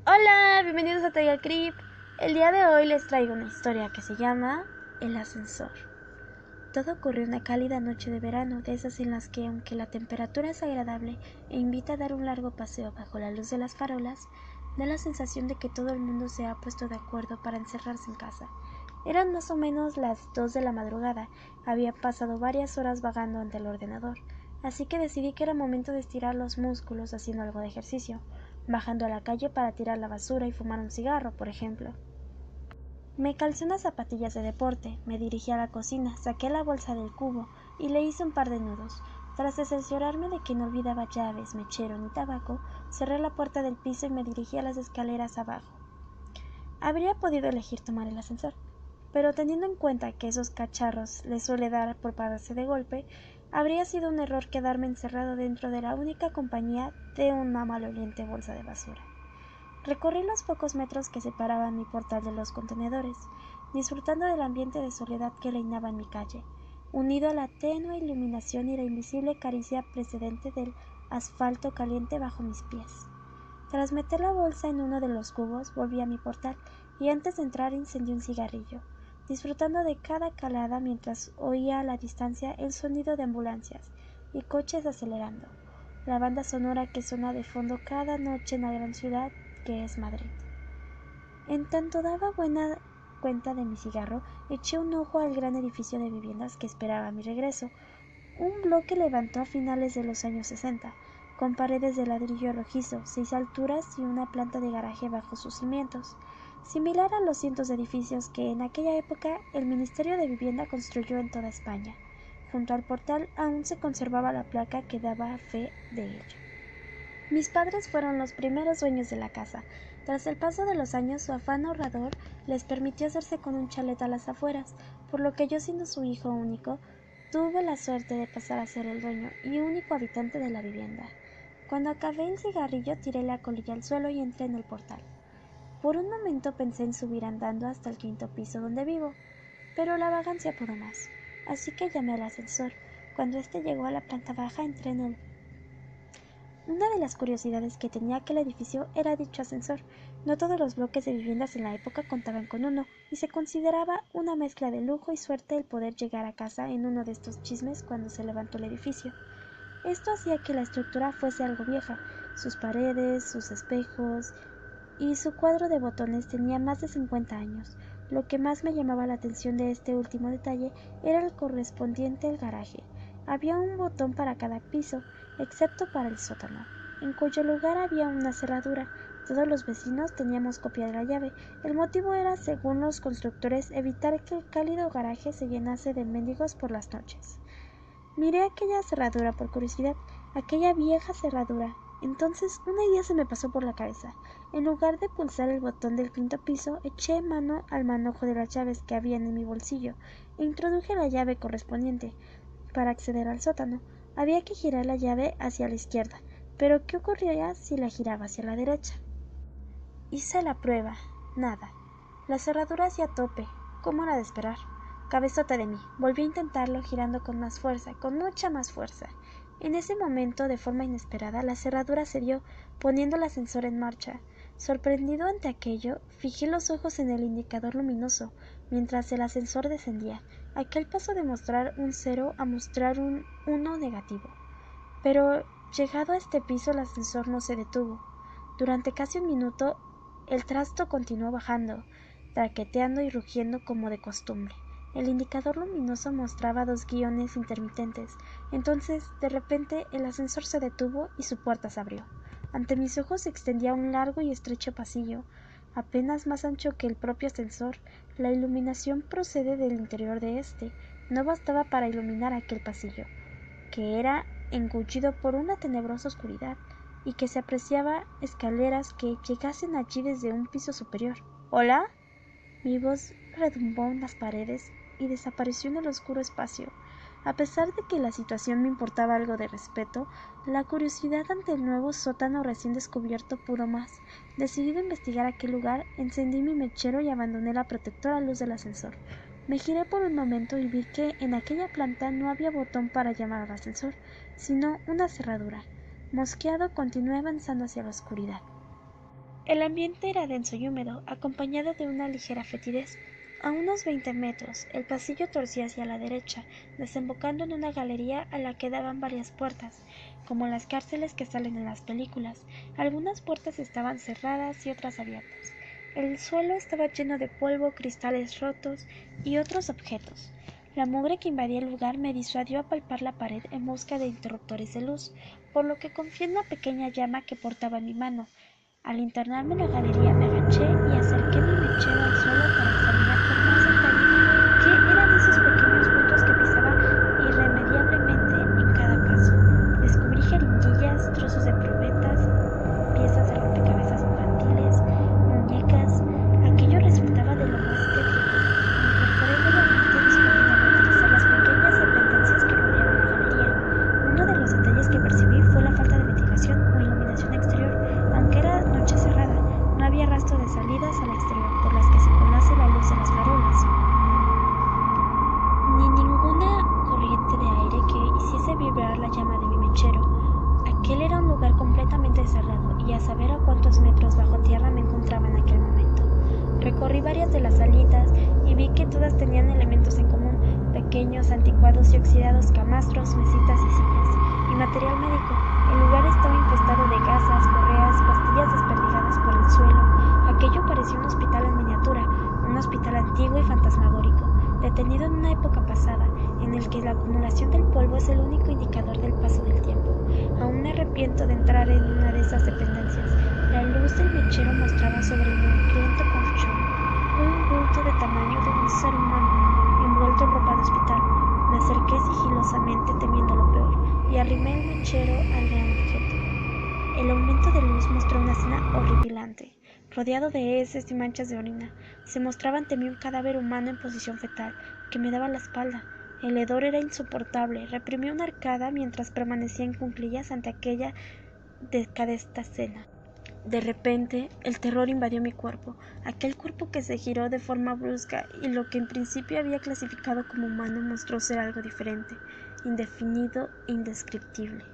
Hola, bienvenidos a Tiger Creep. El día de hoy les traigo una historia que se llama El ascensor. Todo ocurrió una cálida noche de verano, de esas en las que, aunque la temperatura es agradable e invita a dar un largo paseo bajo la luz de las farolas, da la sensación de que todo el mundo se ha puesto de acuerdo para encerrarse en casa. Eran más o menos las 2 de la madrugada, había pasado varias horas vagando ante el ordenador, así que decidí que era momento de estirar los músculos haciendo algo de ejercicio, bajando a la calle para tirar la basura y fumar un cigarro, por ejemplo. Me calcé unas zapatillas de deporte, me dirigí a la cocina, saqué la bolsa del cubo y le hice un par de nudos. Tras cerciorarme de que no olvidaba llaves, mechero ni tabaco, cerré la puerta del piso y me dirigí a las escaleras abajo. Habría podido elegir tomar el ascensor, pero teniendo en cuenta que esos cacharros les suele dar por pararse de golpe, habría sido un error quedarme encerrado dentro de la única compañía de una maloliente bolsa de basura. Recorrí los pocos metros que separaban mi portal de los contenedores, disfrutando del ambiente de soledad que reinaba en mi calle, unido a la tenue iluminación y la invisible caricia precedente del asfalto caliente bajo mis pies. Tras meter la bolsa en uno de los cubos, volví a mi portal y antes de entrar encendí un cigarrillo, disfrutando de cada calada mientras oía a la distancia el sonido de ambulancias y coches acelerando, la banda sonora que suena de fondo cada noche en la gran ciudad que es Madrid. En tanto daba buena cuenta de mi cigarro, eché un ojo al gran edificio de viviendas que esperaba mi regreso, un bloque levantó a finales de los años 60, con paredes de ladrillo rojizo, 6 alturas y una planta de garaje bajo sus cimientos, similar a los cientos de edificios que en aquella época el Ministerio de Vivienda construyó en toda España. Junto al portal aún se conservaba la placa que daba fe de ello. Mis padres fueron los primeros dueños de la casa. Tras el paso de los años, su afán ahorrador les permitió hacerse con un chalet a las afueras, por lo que yo, siendo su hijo único, tuve la suerte de pasar a ser el dueño y único habitante de la vivienda. Cuando acabé el cigarrillo, tiré la colilla al suelo y entré en el portal. Por un momento pensé en subir andando hasta el 5.º piso donde vivo, pero la vagancia pudo más, así que llamé al ascensor. Cuando éste llegó a la planta baja, entré en él. Una de las curiosidades que tenía aquel edificio era dicho ascensor. No todos los bloques de viviendas en la época contaban con uno, y se consideraba una mezcla de lujo y suerte el poder llegar a casa en uno de estos chismes cuando se levantó el edificio. Esto hacía que la estructura fuese algo vieja. Sus paredes, sus espejos y su cuadro de botones tenía más de 50 años. Lo que más me llamaba la atención de este último detalle era el correspondiente al garaje. Había un botón para cada piso, excepto para el sótano, en cuyo lugar había una cerradura. Todos los vecinos teníamos copia de la llave. El motivo era, según los constructores, evitar que el cálido garaje se llenase de mendigos por las noches. Miré aquella cerradura por curiosidad, aquella vieja cerradura. Entonces una idea se me pasó por la cabeza. En lugar de pulsar el botón del 5.º piso, eché mano al manojo de las llaves que había en mi bolsillo e introduje la llave correspondiente. Para acceder al sótano, había que girar la llave hacia la izquierda, pero ¿qué ocurriría si la giraba hacia la derecha? Hice la prueba. Nada. La cerradura hacía tope. ¿Cómo era de esperar? Cabezota de mí. Volví a intentarlo girando con más fuerza, con mucha más fuerza. En ese momento, de forma inesperada, la cerradura cedió, poniendo el ascensor en marcha. Sorprendido ante aquello, fijé los ojos en el indicador luminoso, mientras el ascensor descendía. Aquel paso de mostrar un 0 a mostrar un 1 negativo. Pero, llegado a este piso, el ascensor no se detuvo. Durante casi un minuto, el trasto continuó bajando, traqueteando y rugiendo como de costumbre. El indicador luminoso mostraba 2 guiones intermitentes. Entonces, de repente, el ascensor se detuvo y su puerta se abrió. Ante mis ojos se extendía un largo y estrecho pasillo, apenas más ancho que el propio ascensor. La iluminación procede del interior de este. No bastaba para iluminar aquel pasillo, que era engullido por una tenebrosa oscuridad, y que se apreciaba escaleras que llegasen allí desde un piso superior. ¿Hola? Mi voz retumbó en las paredes y desapareció en el oscuro espacio. A pesar de que la situación me importaba algo de respeto, la curiosidad ante el nuevo sótano recién descubierto pudo más. Decidido a investigar aquel lugar, encendí mi mechero y abandoné la protectora luz del ascensor. Me giré por un momento y vi que en aquella planta no había botón para llamar al ascensor, sino una cerradura. Mosqueado, continué avanzando hacia la oscuridad. El ambiente era denso y húmedo, acompañado de una ligera fetidez. A unos 20 metros, el pasillo torcía hacia la derecha, desembocando en una galería a la que daban varias puertas, como las cárceles que salen en las películas. Algunas puertas estaban cerradas y otras abiertas. El suelo estaba lleno de polvo, cristales rotos y otros objetos. La mugre que invadía el lugar me disuadió a palpar la pared en busca de interruptores de luz, por lo que confié en la pequeña llama que portaba en mi mano. Al internarme en la galería me agaché y acerqué mi mechero al suelo para examinar con más detalle qué eran esos pequeños bultos que pisaba irremediablemente en cada paso. Descubrí jeringuillas, trozos de probetas, piezas de rompecabezas infantiles, muñecas. Aquello resultaba de lo más tétrico. Me incorporé nuevamente disponiéndome a utilizar las pequeñas dependencias que rodeaban la galería. Uno de los detalles que percibí fue la falta de ventilación o iluminación exterior. Aunque era noche cerrada, no había rastro de salidas al exterior por las que circulase la luz de las farolas, ni ninguna corriente de aire que hiciese vibrar la llama de mi mechero. Aquel era un lugar completamente cerrado y a saber a cuántos metros bajo tierra me encontraba en aquel momento. Recorrí varias de las salitas y vi que todas tenían elementos en común: pequeños, anticuados y oxidados camastros, mesitas y sillas, y material médico. El lugar estaba infestado de gasas, correas, pastillas desperdigadas por el suelo. Aquello parecía un hospital en miniatura, un hospital antiguo y fantasmagórico, detenido en una época pasada, en el que la acumulación del polvo es el único indicador del paso del tiempo. Aún me arrepiento de entrar en una de esas dependencias. La luz del mechero mostraba sobre el mugriento colchón un bulto de tamaño de un ser humano, envuelto en ropa de hospital. Me acerqué sigilosamente temiendo lo peor, y arrimé el mechero al gran objeto. El aumento de luz mostró una escena horripilante. Rodeado de heces y manchas de orina, se mostraba ante mí un cadáver humano en posición fetal, que me daba la espalda. El hedor era insoportable. Reprimí una arcada mientras permanecía en cuclillas ante aquella decadesta escena. De repente, el terror invadió mi cuerpo, aquel cuerpo que se giró de forma brusca, y lo que en principio había clasificado como humano mostró ser algo diferente, indefinido e indescriptible.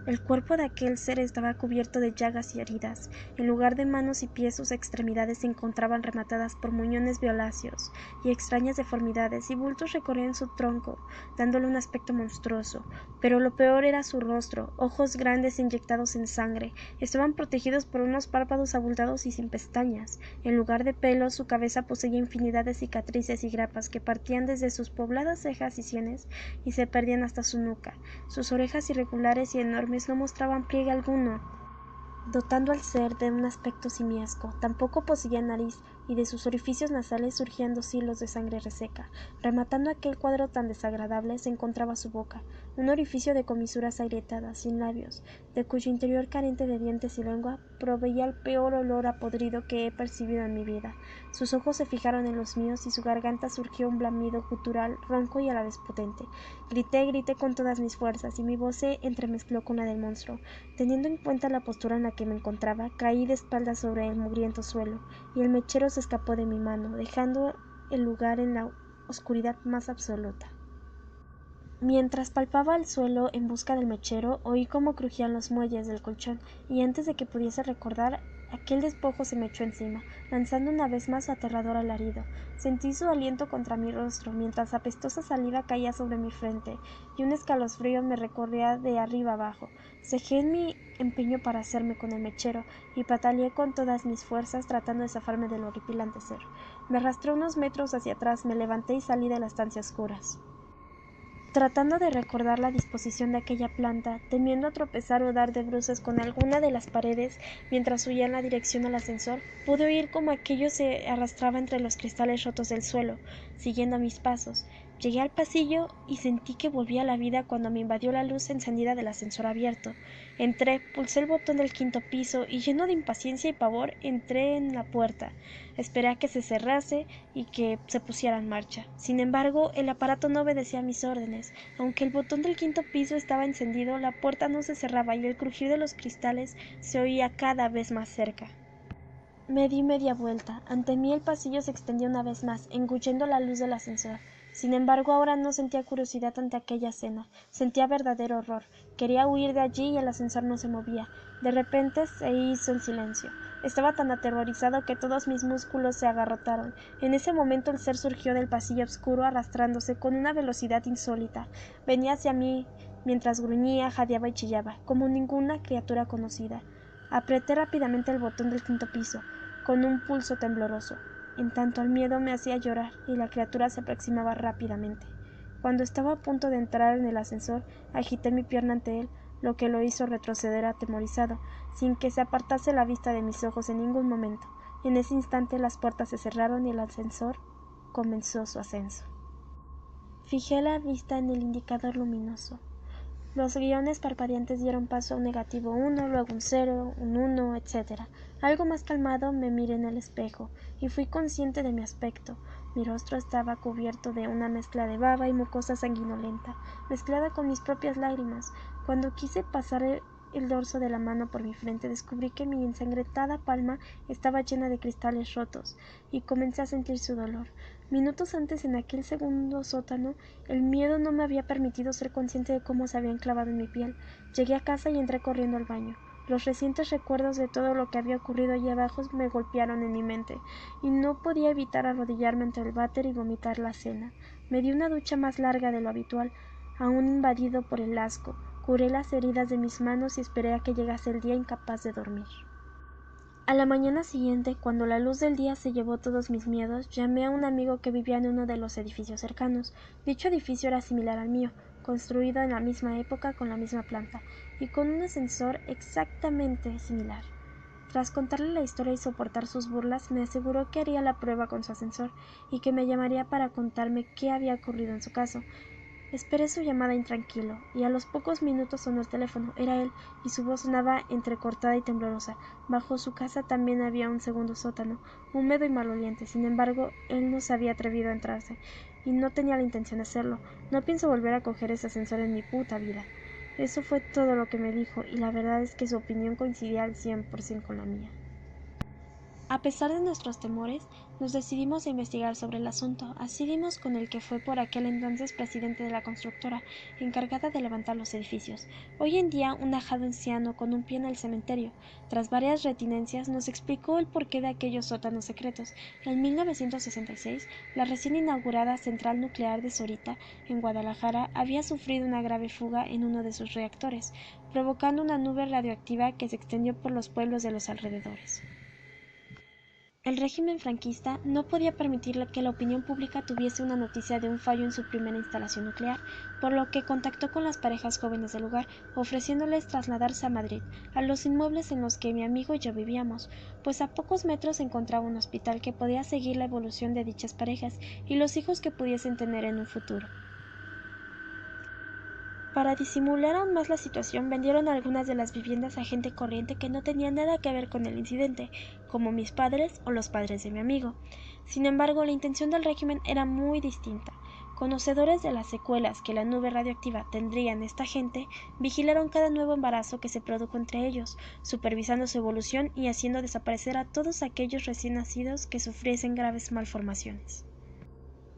El cuerpo de aquel ser estaba cubierto de llagas y heridas. En lugar de manos y pies, sus extremidades se encontraban rematadas por muñones violáceos y extrañas deformidades, y bultos recorrían su tronco, dándole un aspecto monstruoso. Pero lo peor era su rostro. Ojos grandes inyectados en sangre, estaban protegidos por unos párpados abultados y sin pestañas. En lugar de pelos, su cabeza poseía infinidad de cicatrices y grapas que partían desde sus pobladas cejas y sienes y se perdían hasta su nuca. Sus orejas irregulares y enormes no mostraban pliegue alguno, dotando al ser de un aspecto simiesco. Tampoco poseía nariz, y de sus orificios nasales surgían 2 hilos de sangre reseca. Rematando aquel cuadro tan desagradable se encontraba su boca, un orificio de comisuras agrietadas, sin labios, de cuyo interior carente de dientes y lengua proveía el peor olor a podrido que he percibido en mi vida. Sus ojos se fijaron en los míos y su garganta surgió un bramido gutural, ronco y a la vez potente. Grité con todas mis fuerzas, y mi voz se entremezcló con la del monstruo. Teniendo en cuenta la postura en la que me encontraba, caí de espaldas sobre el mugriento suelo, y el mechero se escapó de mi mano, dejando el lugar en la oscuridad más absoluta. Mientras palpaba el suelo en busca del mechero, oí cómo crujían los muelles del colchón, y antes de que pudiese recordar, aquel despojo se me echó encima, lanzando una vez más su aterrador alarido. Sentí su aliento contra mi rostro, mientras apestosa saliva caía sobre mi frente, y un escalofrío me recorría de arriba abajo. Cejé en mi empeño para hacerme con el mechero, y pataleé con todas mis fuerzas tratando de zafarme del horripilante ser. Me arrastré unos metros hacia atrás, me levanté y salí de la estancia oscuras. Tratando de recordar la disposición de aquella planta, temiendo tropezar o dar de bruces con alguna de las paredes mientras huía en la dirección al ascensor, pude oír cómo aquello se arrastraba entre los cristales rotos del suelo, siguiendo mis pasos. Llegué al pasillo y sentí que volvía a la vida cuando me invadió la luz encendida del ascensor abierto. Entré, pulsé el botón del 5º piso y, lleno de impaciencia y pavor, entré en la puerta. Esperé a que se cerrase y que se pusiera en marcha. Sin embargo, el aparato no obedecía a mis órdenes. Aunque el botón del 5º piso estaba encendido, la puerta no se cerraba y el crujir de los cristales se oía cada vez más cerca. Me di media vuelta. Ante mí el pasillo se extendía una vez más, engullendo la luz del ascensor. Sin embargo, ahora no sentía curiosidad ante aquella escena. Sentía verdadero horror. Quería huir de allí y el ascensor no se movía. De repente se hizo el silencio. Estaba tan aterrorizado que todos mis músculos se agarrotaron. En ese momento el ser surgió del pasillo oscuro arrastrándose con una velocidad insólita. Venía hacia mí mientras gruñía, jadeaba y chillaba, como ninguna criatura conocida. Apreté rápidamente el botón del 5.º piso, con un pulso tembloroso. En tanto el miedo me hacía llorar y la criatura se aproximaba rápidamente. Cuando estaba a punto de entrar en el ascensor, agité mi pierna ante él, lo que lo hizo retroceder atemorizado, sin que se apartase la vista de mis ojos en ningún momento. En ese instante las puertas se cerraron y el ascensor comenzó su ascenso. Fijé la vista en el indicador luminoso. Los guiones parpadeantes dieron paso a un negativo 1, luego un 0, un 1, etc. Algo más calmado me miré en el espejo y fui consciente de mi aspecto. Mi rostro estaba cubierto de una mezcla de baba y mucosa sanguinolenta, mezclada con mis propias lágrimas. Cuando quise pasar el dorso de la mano por mi frente, descubrí que mi ensangrentada palma estaba llena de cristales rotos, y comencé a sentir su dolor. Minutos antes, en aquel segundo sótano, el miedo no me había permitido ser consciente de cómo se habían clavado en mi piel. Llegué a casa y entré corriendo al baño. Los recientes recuerdos de todo lo que había ocurrido allí abajo me golpearon en mi mente, y no podía evitar arrodillarme ante el váter y vomitar la cena. Me di una ducha más larga de lo habitual, aún invadido por el asco. Curé las heridas de mis manos y esperé a que llegase el día, incapaz de dormir. A la mañana siguiente, cuando la luz del día se llevó todos mis miedos, llamé a un amigo que vivía en uno de los edificios cercanos. Dicho edificio era similar al mío, construido en la misma época con la misma planta, y con un ascensor exactamente similar. Tras contarle la historia y soportar sus burlas, me aseguró que haría la prueba con su ascensor y que me llamaría para contarme qué había ocurrido en su caso. Esperé su llamada intranquilo, y a los pocos minutos sonó el teléfono. Era él, y su voz sonaba entrecortada y temblorosa. Bajo su casa también había un segundo sótano, húmedo y maloliente. Sin embargo, él no se había atrevido a entrarse, y no tenía la intención de hacerlo. No pienso volver a coger ese ascensor en mi puta vida. Eso fue todo lo que me dijo, y la verdad es que su opinión coincidía al 100% con la mía. A pesar de nuestros temores, nos decidimos a investigar sobre el asunto. Así dimos con el que fue por aquel entonces presidente de la constructora, encargada de levantar los edificios. Hoy en día un ajado anciano con un pie en el cementerio. Tras varias retinencias, nos explicó el porqué de aquellos sótanos secretos. En 1966, la recién inaugurada central nuclear de Sorita, en Guadalajara, había sufrido una grave fuga en uno de sus reactores, provocando una nube radioactiva que se extendió por los pueblos de los alrededores. El régimen franquista no podía permitir que la opinión pública tuviese una noticia de un fallo en su primera instalación nuclear, por lo que contactó con las parejas jóvenes del lugar, ofreciéndoles trasladarse a Madrid, a los inmuebles en los que mi amigo y yo vivíamos, pues a pocos metros se encontraba un hospital que podía seguir la evolución de dichas parejas y los hijos que pudiesen tener en un futuro. Para disimular aún más la situación, vendieron algunas de las viviendas a gente corriente que no tenía nada que ver con el incidente, como mis padres o los padres de mi amigo. Sin embargo, la intención del régimen era muy distinta. Conocedores de las secuelas que la nube radioactiva tendría en esta gente, vigilaron cada nuevo embarazo que se produjo entre ellos, supervisando su evolución y haciendo desaparecer a todos aquellos recién nacidos que sufriesen graves malformaciones.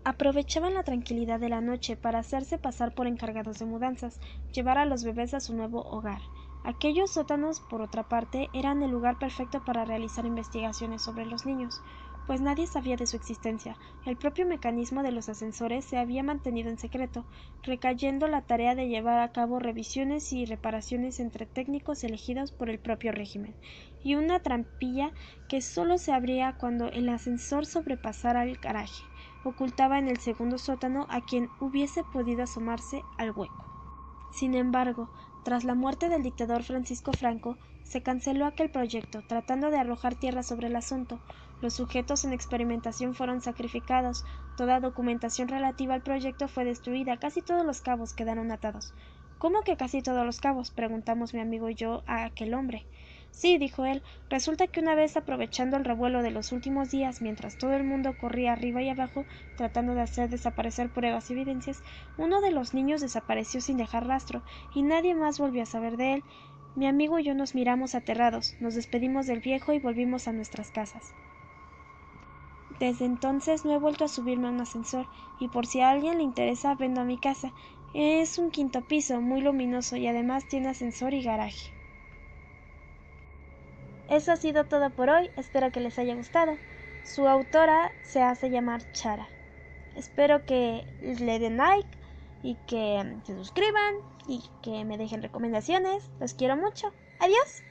Aprovechaban la tranquilidad de la noche para hacerse pasar por encargados de mudanzas, llevar a los bebés a su nuevo hogar. Aquellos sótanos, por otra parte, eran el lugar perfecto para realizar investigaciones sobre los niños, pues nadie sabía de su existencia. El propio mecanismo de los ascensores se había mantenido en secreto, recayendo la tarea de llevar a cabo revisiones y reparaciones entre técnicos elegidos por el propio régimen, y una trampilla que solo se abría cuando el ascensor sobrepasara el garaje. Ocultaba en el segundo sótano a quien hubiese podido asomarse al hueco. Sin embargo, tras la muerte del dictador Francisco Franco, se canceló aquel proyecto, tratando de arrojar tierra sobre el asunto. Los sujetos en experimentación fueron sacrificados, toda documentación relativa al proyecto fue destruida, casi todos los cabos quedaron atados. ¿Cómo que casi todos los cabos?, preguntamos mi amigo y yo a aquel hombre. Sí, dijo él, resulta que una vez, aprovechando el revuelo de los últimos días, mientras todo el mundo corría arriba y abajo tratando de hacer desaparecer pruebas y evidencias, uno de los niños desapareció sin dejar rastro, y nadie más volvió a saber de él. Mi amigo y yo nos miramos aterrados, nos despedimos del viejo y volvimos a nuestras casas. Desde entonces no he vuelto a subirme a un ascensor, y por si a alguien le interesa, vendo a mi casa. Es un 5.º piso, muy luminoso, y además tiene ascensor y garaje. Eso ha sido todo por hoy, espero que les haya gustado. Su autora se hace llamar Chara. Espero que le den like y que se suscriban y que me dejen recomendaciones. Los quiero mucho. Adiós.